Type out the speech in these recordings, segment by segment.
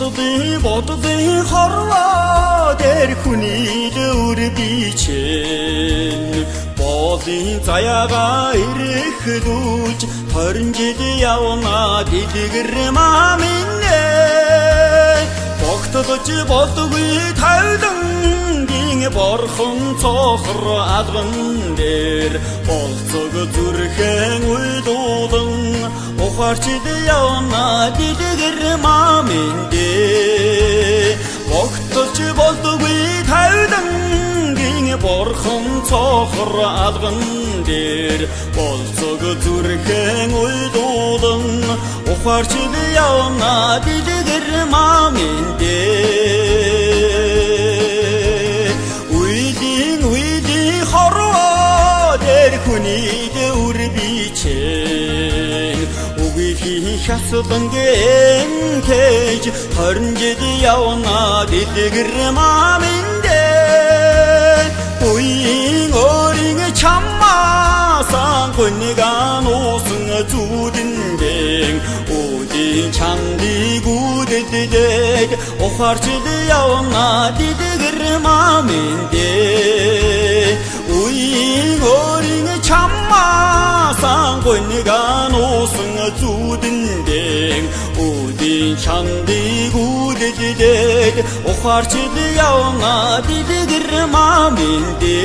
Боддын хорвоо дээр хүний дөр бичэн Болын заяага ирэх дүүж Хорин жил явна дэлгэр маминэ Богтдож болдгүй тавилангийн борхон цохор алган дээр Болцог зүрхэн уйлуулан Ухаарч явна дэлгэр маминэ Богтдож болдгүй тавилангийн борхон цохор алган дээр Болцог зүрхэн уйлуулан Ухаарч явна дэлгэр маминэ Уйдин хорвоо дээр хүний дөр бичэн Үгүйхийн хасдангийн кэж Хорин жил явна дэлгэр маминэ Уйн өрийн чаммаасан хүнийган уусан зүудэндэн Үдийн чамдыг үдэдээд Ухаарч явна дэлгэр маминэ Уйн өрийн чаммаасан хүнийган уусан зүудэндэн Үдийн чамдыг үдэдээд Ухаарч явна дэлгэр маминэ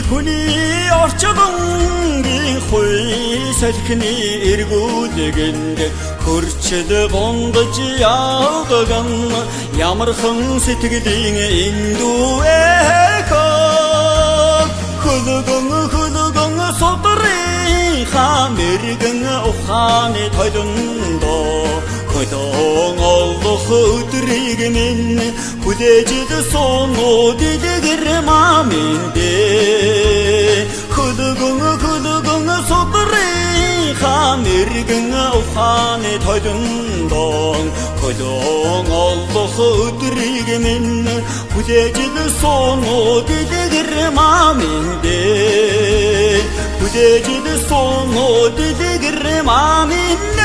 Хүний орчдонгийн хуй салхины эргүүлгэнд Хөрчл гонгож явган Ямархан сэтгэлийн эндүэхо Хөлгөн содрынхаа мэргэн ухааны толондоо Хөдөөн олдох өдрийг минь Хүлээж сууно дэлгэр маминэ Хөлгөн содрынхаа мэргэн ухааны толондоо Хөдөөн олдох өдрийг минь Хүлээж сууно дэлгэр маминэ Хүлээж сууно дэлгэр маминэ